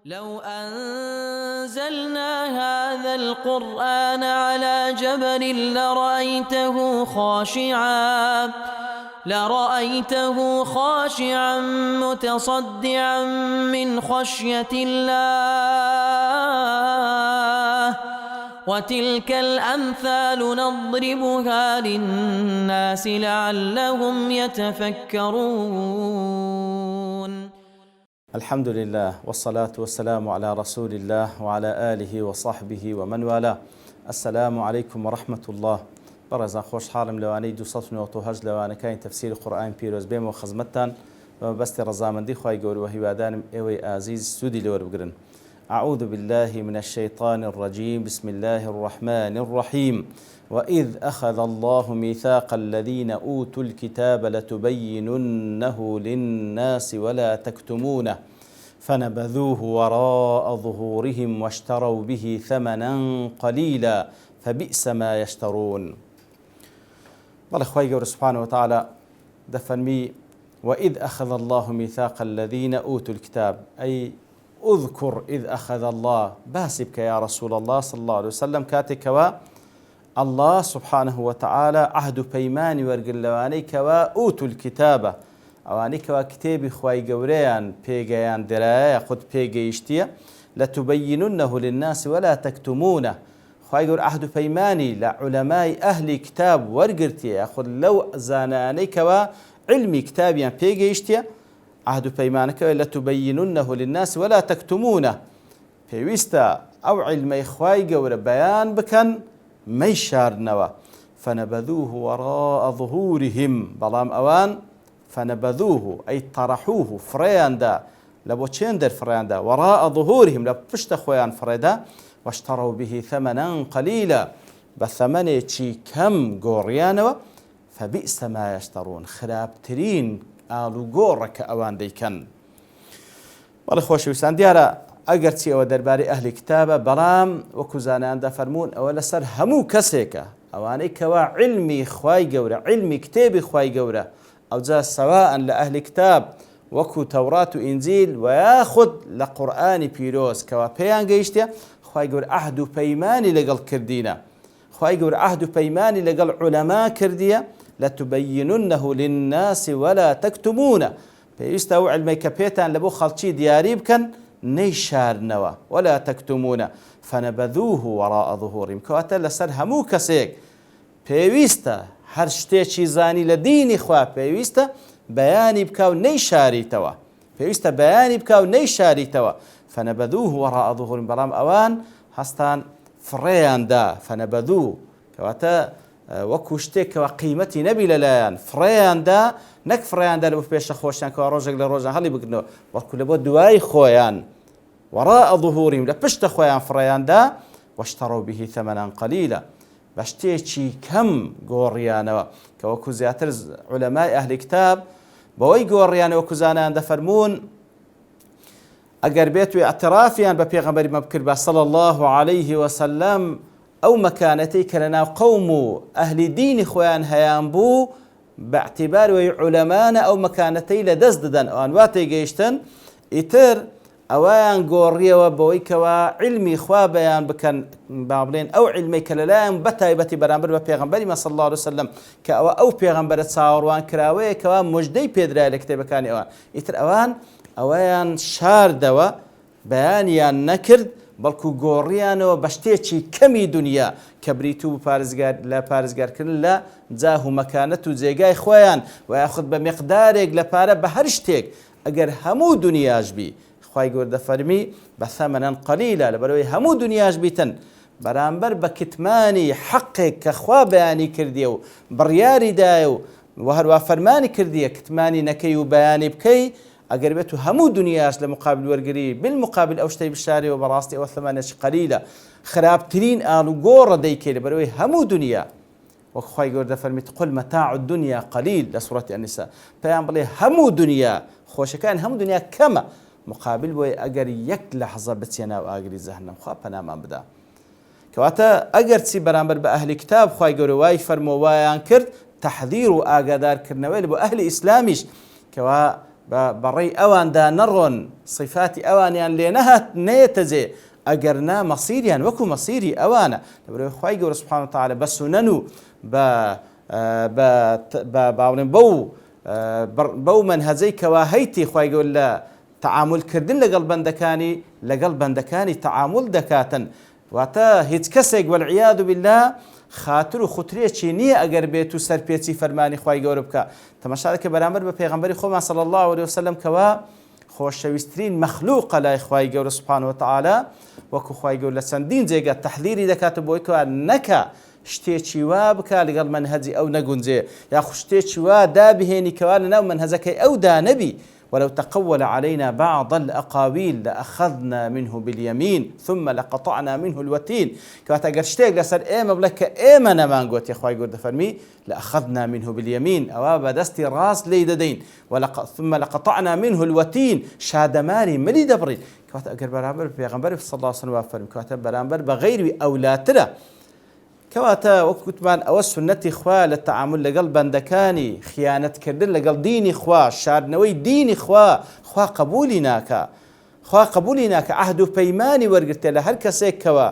لو أنزلنا هذا القرآن على جبل لرأيته خاشعا متصدعا من خشية الله وتلك الأمثال نضربها للناس لعلهم يتفكرون. الحمد لله والصلاة والسلام على رسول الله وعلى آله وصحبه ومن والاه. السلام عليكم ورحمة الله. برزا خوش حالم لواني 298 لواني كاين تفسير القرآن بيروز بيم وخزمتان وبست رزامندي خواهي قول وهيوادان ايوي عزيز سودي لور بقرن. أعوذ بالله من الشيطان الرجيم. بسم الله الرحمن الرحيم. وإذ أخذ الله ميثاق الذين أوتوا الكتاب لتبيننه للناس ولا تكتمونه فنبذوه وراء ظهورهم واشتروا به ثمنا قليلا فبئس ما يشترون. بل أخوي قول سبحانه وتعالى دفنمي وإذ أخذ الله ميثاق الذين أوتوا الكتاب، أي اذكر إذ أخذ الله باسبك يا رسول الله صلى الله عليه وسلم كاتك الله سبحانه وتعالى عهد بيمان ورقلوانيك وأوتوا الكتابة أوانيك وكتابي خواي قوريان بيغيان درايا خد بيغيشتيا لتبيننه للناس ولا تكتمونه. خواي قور عهد بيماني لعلماء أهل كتاب ورقرتيا خد لو زانانيك وعلمي كتابيا بيغيشتيا عهد بيمانك لتبيننه للناس ولا تكتمونه. بيويستا أو علمي خواي قور بيان بكن ميشارنوا فنبذوه وراء ظهورهم بلام أوان فنبذوه أي طرحوه فرياندا لبوتشندر فرياندا وراء ظهورهم لبشت خويان فريدا واشتروا به ثمنا قليلا بثمنه شي كم غوريانوا فبئس ما يشترون خرابترين آلو غورك أوان ديكن. والأخوة وسان ديارا ئەگەرچی ئەوە دەربارەی ئەهلی کتابە بەڵام وەکو زانایاندا فەرموون ئەوە لەسەر هەموو کەسێکە ئەوانەی کەوا علمی خوای گەورە علمی کتێبی خوای گەورە ئەوجا سەواءن لە ئەهلی کتاب وەکو تەورات و ئینجیل و یاخود لە قورئانی پیرۆز کەوا پێیان گەیشتە خوای گەورە عەهد و پەیمانی لەگەڵ کردینە خوای گەورە عەهد و پەیمانی لەگەڵ عولەما کردیە لەتبەیننه للناس ولا تكتمونه. پێویستە ئەو علمەی کە پێتان لەبۆ خەڵکی دیاری بکەن نەیشارنەوە ولا تكتمونه فنبذوه وراء ظهورهم. کەواتە لەسەر هەموو کەسێک پێویستە هەر شتێکی زانی لە دینی خوا پێویستە بەیانی بکە و نەیشاریتەوە پێویستە بەیانی بکە و نەیشاریتەوە. فنبذوه وراء ظهورهم بەڵام ئەوان هەستان فڕێیاندا فنبذوه کەواتە وەکو شتێکەوە قیمەتی نەبی لەلایەن فڕێیاندا نەک فڕێیاندا لە بۆ پێشە خۆشیان کەوا ڕۆژێک لە ڕۆژان هەڵی بگرنەوە وەکو لە بۆ دوای خۆیان وراء ظهورهم لە پشتە خۆیان فڕێیاندا واشتروا به ثمنا قليلا بە شتێکی کەم گۆڕیانەوە کە وەکو زیاتر عولەمای ئەهلی کتاب بەوەی گۆڕیانە وەکو زانایان دەفەرموون ئەگەر بێت و ئەعترافیان بە پێغەمبەری مە بکرد بە صلی الله عليه وسلم ئەو مەکانەتەی کە لەناو قەوم و ئەهلی دینی خۆیان هەیان بوو باعتیبارەوەی عولەمانە ئەو مەکانەتەی لە دەست دەدەن ئەوان واتەی گەیشتن ئیتر ئەویان گۆڕیەوە بەوەی کەوا علمی خوا بەیان بکەن با بڵێن ئەو علمەی کە لەلایەن بەتایبەتی بەرامبەر بە پێغەمبەری مە صلی الله علیه وسلم کە ئەوە ئەو پێغەمبەرە چاوەڕوان کراوەیە کەوا موژدەی پێدرایە لە کتێبەکانی ئەوان ئیتر ئەوەیان شاردەوە بەیانیان نەکرد بەڵکو گۆڕیانەوە بە شتێکی کەمی دنیا کە بریتوو لە پارێزگارکردن لە جاه و مەکانەت و جێگای خۆیان و یاخود بە مقدارێک لە پارە بە هەر شتێک ئەگەر هەموو دنیاش بی خوای گەورە دەفەرمی بە ثەمەنەن قەلیلا لەبەرەوەی هەموو دنیاش بیتن بەرامبەر بە کتمانی حەقێک کە خوا بەیانی کردیە و بڕیاری دایە و هەروە فەرمانی کردیە کتمانی نەکەی و بەیانی بکەی ئەگەر بێت و هەموو دنیاش لە مقابل وەرگری بالمقابل ئەو شتەی بشاریەوە بەڕاستی ئەوە ثەمەنێکی قەلیلە خراپترین ئاڵوگۆڕە دەیکەی لەبەرەوەی هەموو دنیا وەک خوای گەورە دەفەرمێت قل مەتاع الدنیا قەلیل لە سوورەتی النساء پێیان بڵێ هەموو دنیا خۆشەکان هەموو دنیا کەمە مقابل بۆی ئەگەر یەک لەحظە بچێ ناو ئاگری جەهەنەم خوا پەنامان بدا. کەواتە ئەگەر چی بەرامبەر بە ئەهلی کتاب خوای گەورە وای فەرمووە وایان کرد تەحذیر و ئاگادارکردنەوەی بۆ ئەهلی ئیسلامیش کەوا بەڕێی ئەواندا نەڕۆن صفاتی ئەوانیان لێ نەهات نێتەجێ ئەگەرنا مەسیریان وەکو مەسیری ئەوانە لەبەرەوەی خوای گەورە سوبحانەهو وتەعالە بە سونەن و باڵێن بەو مەنهەجەی کەوا هەیتی خوای گەورە لە تعاملکردن لەگەڵ بەندەکانی تعامل دەکاتن واتە هیچ کەسێک وەالعیاذ بالله خاتر و خوترێکی نییە ئەگەر بێت و سەرپێچی فەرمانی خوای گەورە بکە تەماشا دەکە بەرامبەر بە پێغەمبەری خۆمان صلی الله عليه وسلم کەوا خۆشەویستترین مەخلوقە لای خوای گەورە سوبحانەهو وتەعالە وەکو خوای گەورە لە چەندین جێگا تەحذیری دەکاتە بۆی کەوا نەکە شتێکی وا بکە لەگەڵ مەنهەجی ئەو نەگونجێ یاخو شتێکی وا دابهێنی کەوا لەناو مەنهەجەکەی ئەودا نەبی ولو تقول علينا بعض الأقاويل لأخذنا منه باليمين ثم لقطعنا منه الوتين كواتا قرشتيك لسر إيما بلك إيما نمان قوت يا أخوائي قرد فرمي لأخذنا منه باليمين أوابا دستي راس ليددين ثم لقطعنا منه الوتين شادماري ملي دبري كواتا أقر برامبر بيغمبر صلى الله عليه وسلم وفرمي كواتا برامبر بغير أولاتنا كواتا وكتمان أو سنتي خوا للتعامل لقل بندكاني خيانة كردن لقل ديني خوا شاردنوي ديني خوا قبولي ناكا عهد بيماني ورقرت لهر كسيك كوا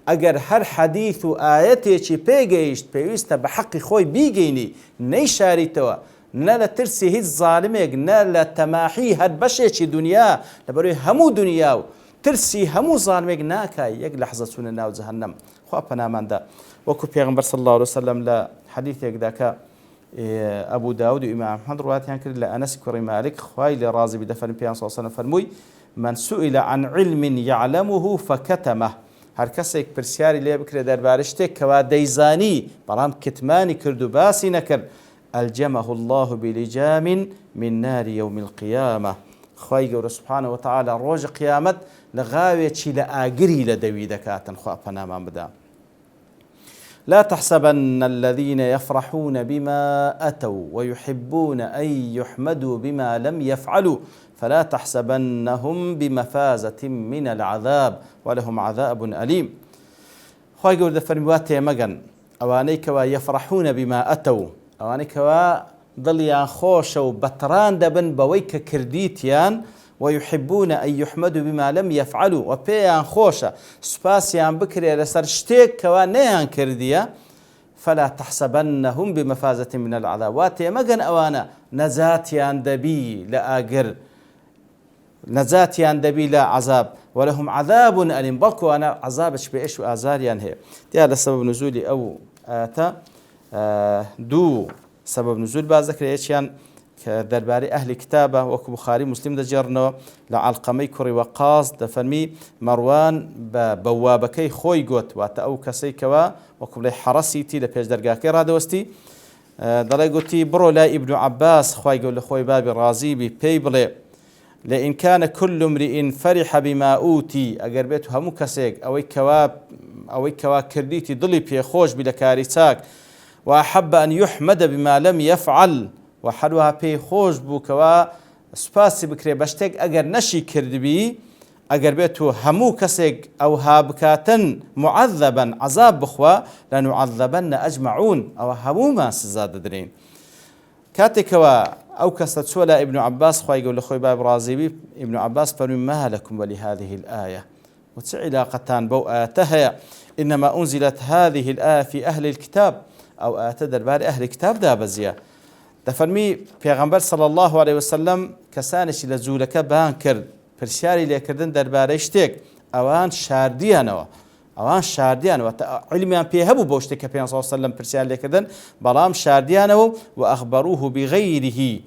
اگر هر حديث و آياتي چي بيگيشت بيويستا بحق خوي بيگيني نيشاري توا نلا ترسي هيد ظالميك نلا تماحي هاد بشي چي دنيا لبروي همو دنياو ترسي همو ظالميك ناكا يك لحظة سنة ناو جهنم خوا پنامان دا وكو پیغمبر صلى الله عليه وسلم لا حديث يك داكا أبو داود وإمام أحمد رواتيان كرد لأنس كري مالك خواي لرازي بدفن بيان صلى الله عليه وسلم فرموي من سئل عن علم يعلمه فكتمه هر کەسێک پرسیاری لێ بکرێ دەربارەی شتێک کەوا دەیزانی بەڵام کتمانی کرد و باسی نەکرد ئەلجەمەه الله بلجام من نار يوم القيامة خوای گەورە سبحانه وتعالى ڕۆژی قیامەت لە غاوێکی لە ئاگری لە دەوی دەکاتن خوا پەنامان بدە. لا تحسبن الذين يفرحون بما أتوا ويحبون أن يحمدوا بما لم يفعلوا فلا تحسبنهم بمفازة من العذاب ولهم عذاب أليم. خوای گەورە دەفەرمی وا تێمەگەن ئەوانەی کەوا يفرحون بما أتوا ئەوانەی کەوا دڵیان خۆشە و بەتڕان دەبن بەوەی کە کردیتیان ويحبون أن يحمدوا بما لم يفعلوا وبيان خوشة سباسيان بكري لسر شتيك كوا نيان كرديا فلا تحسبنهم بمفازة من العذاب واتي مغن أوانا نزاتيان دبي لآقر نزاتيان دبي لا عذاب ولهم عذاب أليم بلكو أنا عذابش بإيش وآزاريان هي دي هذا سبب نزولي أو آتا دو سبب نزول بازكري إيشيان دەربارەی ئەهلی کتابە وەکو بوخاری مسلم دەجێڕنەوە لە عەلقەمەی کوڕی وەقاس دەفەرمی مەڕوان بە بەوابەکەی خۆی گوت واتە ئەو کەسەی کەوا وەکو بڵێ حەرەسیتی لە پێش دەرگاکەی ڕادەوەستی دەڵێ گوتی بڕۆ لای ئیبن عەباس خوای گەورە لە خۆی بابی ڕازیبی پێی بڵێ لئن كان كل امرئ فرح بما أوتي ئەگەر بێت هەموو کەسێک ئەوەی کەوا کردیتی دڵی پێخۆش بی لە کاری چاک وأحب أن يحمد بما لم يفعل وحروها پێی خۆش بوو کەوا سوپاسی بکرێ بە شتێک ئەگەر نەشی کردبی ئەگەر بێت و هەموو کەسێک ئەوها بکاتن معذبا عذاب بخوا لنعذبن أجمعون ئەوە هەموومان سزا دەدرێن. کاتێکەوە ئەو کەسە چووە لە ئیبن عەباس خوای گەورە لە خۆی باب ڕازیبی ئیبن عەباس فەرمی ما لكم ولهذه الآية وچ علاقەتان بەو ئاەتە هەیە إنما أنزلت هذه الآية في أهل الكتاب ئەو ئاەتە دەربارەی ئەهلی کتاب دابەزیە. دەفەرمی پێغەمبەر صلی الله عليه وسلم کەسانێکی لە جوولەکە بان کرد پرسیاری لێکردن دەربارەی شتێک ئەوان شاردیانەوە علمیان پێ هەبوو بۆ شتێک کە پێغەمبەر صلی الله عليه وسلم پرسیار لێکردن بەڵام شاردیانەوە وأخبروه بغيره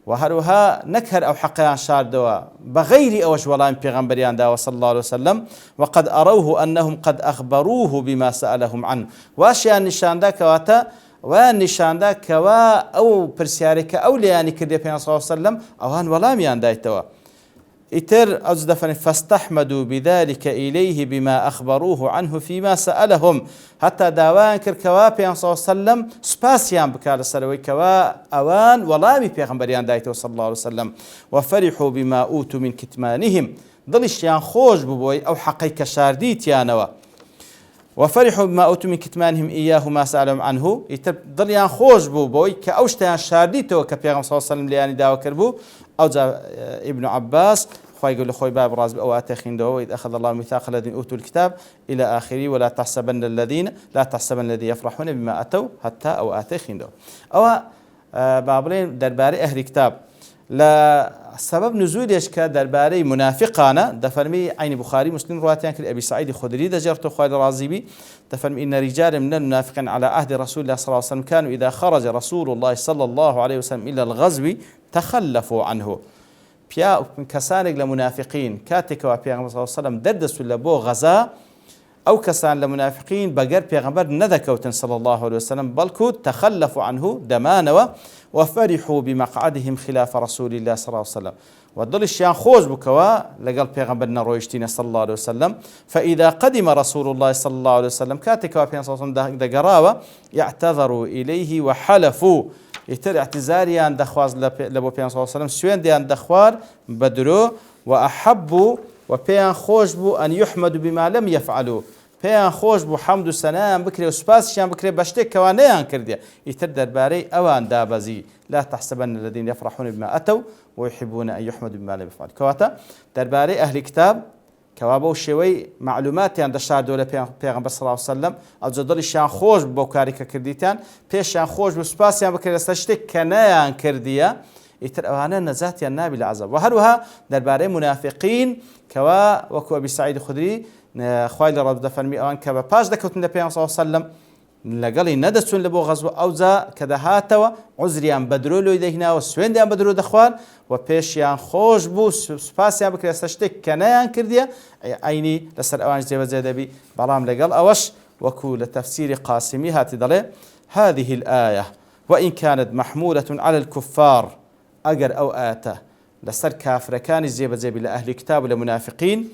وهروها نكر أو حقيان شاردوا بغير أوش ولا بيغمبريان داوى صلى الله عليه وسلم وقد أروه أنهم قد أخبروه بما سألهم عنه واشيان نشان ذاك واتا ونشاندا كوا أو برسيارك أو لياني كردي بيان صلى الله عليه وسلم أوان ولاميان دايتوا إتر أزدفن فاستحمدوا بذلك إليه بما أخبروه عنه فيما سألهم حتى داوان كركوا بيان صلى الله عليه وسلم سباسيان بكال السلوي كوا أوان ولامي بيغمبريان دايتوا صلى الله عليه وسلم وفرحوا بما أوتوا من كتمانهم ضلشيان خوش ببوي أو حقيقة شارديتيانوا وفرحوا بما أوتوا من كتمانهم إياه ما سألهم عنه ضليان خوش بو بوي كأوشتيان شارديتو كبيغم صلى الله عليه وسلم لياني داوا كربو أو جاء ابن عباس خوي يقول لخوي باب راز أو آتخين دو إذ أخذ الله ميثاق الذين أوتوا الكتاب إلى آخره ولا تحسبن الذين يفرحون بما أتوا حتى أو آتخين دو أو بابلين درباري أهل كتاب لا سبب نزولش كدرباري منافقانا دفرمي عين بخاري مسلم رواتيان كأبي سعيد الخدري دجرته خوالد رازيبي دفرمي إن رجال من المنافقين على عهد رسول الله صلى الله عليه وسلم كانوا إذا خرج رسول الله صلى الله عليه وسلم إلى الغزو تخلفوا عنه بيا كسانك لمنافقين كاتك وبيا صلى الله عليه وسلم دردسوا لبو غزا أو كسان لمنافقين بقر بيغمبر ندكوتن صلى الله عليه وسلم بلكو تخلفوا عنه دمانوا وفرحوا بمقعدهم خلاف رسول الله صلى الله عليه وسلم ودل الشيان خوز بكوا لقال بيغمبرنا رويشتين صلى الله عليه وسلم فإذا قدم رسول الله صلى الله عليه وسلم كاتك وبيا صلى الله عليه وسلم دقراوة يعتذروا إليه وحلفوا يتر اعتذاريان دخواز لبو بيان صلى الله عليه وسلم سوين ديان دخوار بدرو وأحبوا وبيان خوش بو أن يحمدوا بما لم يفعلوا بيان خوش بو حمد السلام بكري وسباسشان بكري بشتك كوانيان كرديا يتر درباري أوان دابزي لا تحسبن الذين يفرحون بما أتوا ويحبون أن يحمدوا بما لم يفعلوا كواتا درباري أهل كتاب كوابو شوي معلومات عند الشهر دولة پیغمبر صلى الله عليه وسلم او جدول شان خوش بو کاری که کردیتان پیش شان خوش بو سپاسیان بکرد استشتک کنایان کردیا ایتر اوانه نزات یا نابل عذاب و هروها درباره منافقین كوا وكو أبي سعيد الخدري خوایل رب دفرمي اوان كبا باش دكوتن لبيان صلى الله عليه وسلم لقالي ندسون لبو غزو اوزا كدهاتوا عذريان بدرو لو دهنا وسوينديان بدرو دخوان وبيشيان خوش بو سپاسيان بكري استشتك كنايان كرديا عيني لسر اوان جيبه زيدبي برام لقال اوش وكو لتفسير قاسمي هاتي ضلي هذه الآية وإن كانت محمولة على الكفار أجر أو آتا لسر كافر كان الزيبة زيبي لأهل كتاب ولمنافقين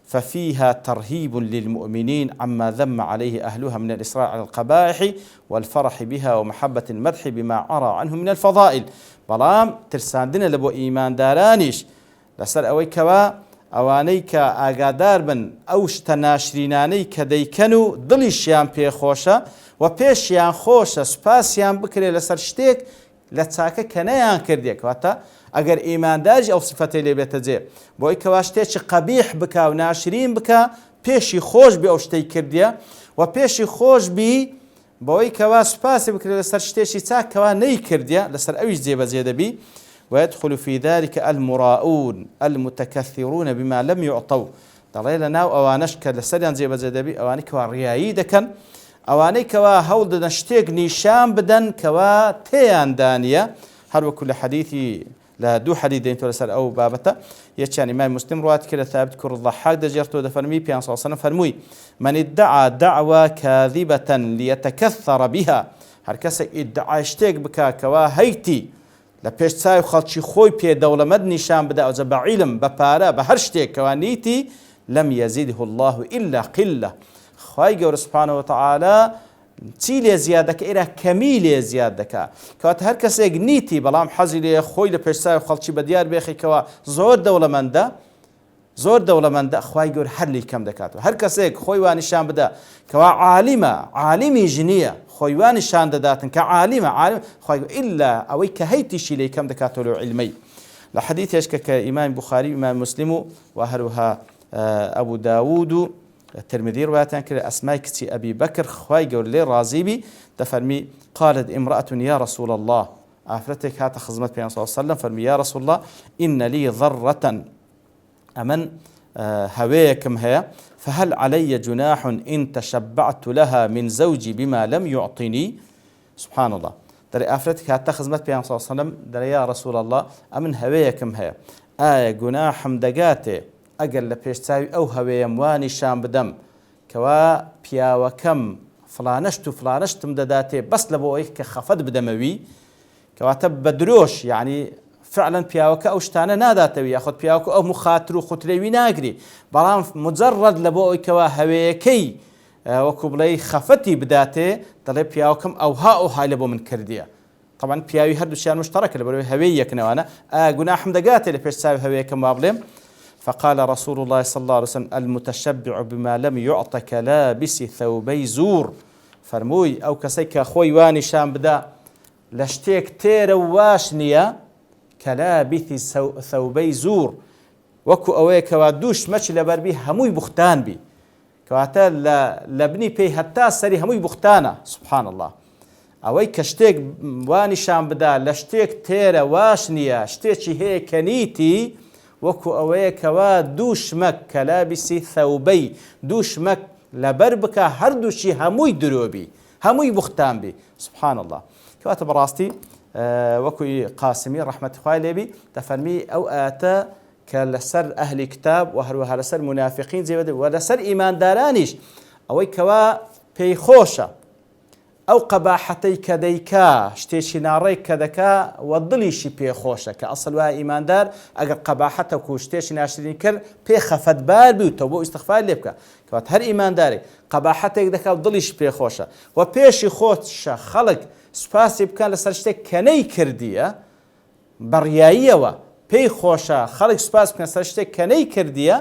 ففيها ترهيب للمؤمنين عما ذم عليه أهلها من الإصرار على القبائح والفرح بها ومحبة المدح بما عرى عنه من الفضائل بلام ترساندنا لبو إيمان دارانيش لسر أوي كوا أوانيك آقادار بن أوش تناشرينانيك ديكنو ضليشيان بي خوشا وبيشيان خوشا سباسيان بكري لسر شتيك لتساكا كنايان كرديك واتا اگر ایمانداری او صفتی لیبت جه بۆی کەواشتێکی قبیح بکا و ناشرین بکا پێشی خۆش بی ئەو شتەی کردیە و پێشی خۆش بی بۆی کەوا سوپاسی بکرێت لەسەر شتێکی چاک کەوا نەیکردیە لەسەر ئەویش جێبەجێ دەبی ويدخل في ذلك المراؤون المتكثرون بما لم يعطوا دەڵێ لەناو ئەوانەش کە لەسەریان جێبەجێ دەبی ئەوانەی کەوا ڕیایی دەکەن ئەوانەی کەوا هەوڵ دەدەن شتێک نیشان بدەن کەوا تێیان دانیە هەروەکو لە حەدیثی لا دو حديث دين تولسر أو بابته يتشان إمام مسلم روات كلا ثابت كر الضحاك دجرته دفرمي بيان صلى الله عليه وسلم فرموي من ادعى دعوى كاذبة ليتكثر بها هر كسا ادعى اشتيك بكا كوا هيتي لبيش تساوي خلشي خوي بي دولة مد نشان بدا أوزا بعلم بپارا بهر شتيك كوا نيتي لم يزيده الله إلا قلة خواهي قول سبحانه وتعالى چی لێ زیاد دەکە ئێرە کەمی لێ زیاد دەکا کەواتە هەر کەسێک نیتی بەڵام حەزی لێ خۆی لە پێشساوی خەڵکی بەدیار بێخیکەوە زۆر دەوڵەمەندە خوای گەور هەر لی کەم دەکاتەوە هەر کەسێک خۆی وا نیشان بدە کەوا عالیمی ژنیە خۆی وا نیشان دەداتن کە عالیم خوای گەور ئیلا ئەوەی کە هەیتیشی لێ کەم دەکاتەوە لەو عیلمەی لە حەدیثێش کە ئیمام بوخاری و ئیمام مسلم و هەروەها ئەبوو داوود و الترمذي رواية كده أسماء كتي أبي بكر خواي قول لي رازيبي تفرمي قالت امرأة يا رسول الله أفرتك هات خزمت بين صلى الله عليه وسلم فرمي يا رسول الله إن لي ضرة أمن هويكم هي فهل علي جناح إن تشبعت لها من زوجي بما لم يعطني سبحان الله دري أفرتك هات خزمت بين صلى الله عليه وسلم دري يا رسول الله أمن هويكم هي جناح مدقاتي ئەگەر لە پێشچاوی ئەو هەوەیەم وانیشان بدەم کەوا پیاوەکەم فلانەشت و فلانەشتم دەداتێ بەس لە بۆ ئەوەی کە خەفەت بدەمەوی کەواتە بە درۆش یعنی فعلا پیاوەکە ئەو شتانە ناداتەوی یاخود پیاوەکە ئەو مخاتر و خوترێوی ناگری بەڵام مجەڕەد لە بۆ ئەوەی کەوا هەوەیەکەی وەکو بڵێ خەفەتی بداتێ دەڵێ پیاوەکەم ئەوهای لە بۆ من کردیە طبعا پیاوی هەردووشیان مشتەرەکە لە بەرەوەی هەوەی یەکنەوانە گوناحم دەگاتێ لە پێشچاوی هەوەیەکەم وا بڵێم فقال رسول الله صلى الله عليه وسلم المتشبع بما لم يعط كلابس ثوبي زور فرمووی ئەو کەسەی کە خۆی وانیشان بدا لە شتێک تێرە و واش نییە کەلابیثی ثەوبەی زوور وەکو ئەوەیە کەوا دووش مەچ لەبەربی هەمووی بوختان بی کەواتە لە بنی پێی هەتا سەری هەمووی بوختانە سبحان الله ئەوەی کە شتێک وانیشان بدا لە شتێک تێرە واش نییە شتێکی هەیە کەنیتی وەکو ئەوەیە کەوا دووشمەک کەلابیسی ثەوبەی دووشمەک لەبەر بکە هەردووشی هەمووی درۆبی هەمووی بوختان بی سبحان الله کەواتە بەڕاستی وەکوی قاسمی ڕەحمەتی خوای لێبی دەفەرمی ئەو ئاەتە کە لەسەر ئەهلی کتاب و هەروەها لەسەر منافقین جێبەدە و لەسەر ئیماندارانیش ئەوەی کەوا پێی خۆشە ئەو قەباحەتەی کە دەیکا شتێکی ناڕێک کە دەکا وە دڵیشی پێخۆشە کە ئەسڵ وایە ئیماندار ئەگەر قەباحەتە و شتێکی ناشرین کرد پێ خەفەتبار بیوتەوە بۆ ئیستیغفار لێ بکە کەواتە هەر ئیماندارێک قەباحەتێک دەکا و دڵیش پێخۆشە و پێشی خۆشە خەڵک سوپاسی بکەن لەسەر شتێک کە نەیکردیە بەڕیاییەوە پێی خۆشە خەڵک سوپاس بکەن لەسەر شتێک کە نەیکردیە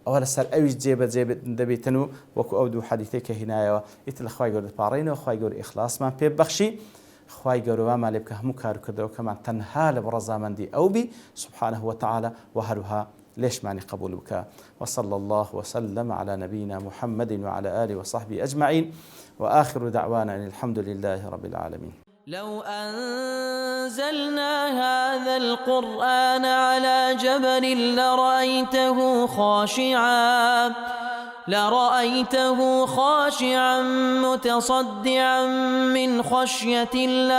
ئەوە لەسەر ئەویش جێبەجێ دەبێتن و وەکو ئەو دوو حەدیثەی کە هێنایەوە ئیتر لە خوای گەورە دەپاڕێنەوە خوای گەورە ئیخلاسمان پێ بەخشی خوای گەورەوەمان لێ بکە هەموو کاروکردەوەکەمان تەنها لە ڕەزامەندی ئەو بی سبحانه وتعالى و هەروها ليشماني قبول بك وصلى الله وسلم على نبينا محمد وعلى آله وصحبه أجمعين وآخر دعوانا أن الحمد لله رب العالمين. لو أنزلنا هذا القرآن على جبل لرأيته خاشعا متصدعا من خشية الله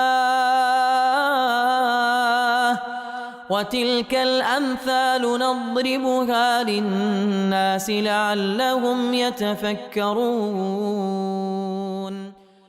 وتلك الأمثال نضربها للناس لعلهم يتفكرون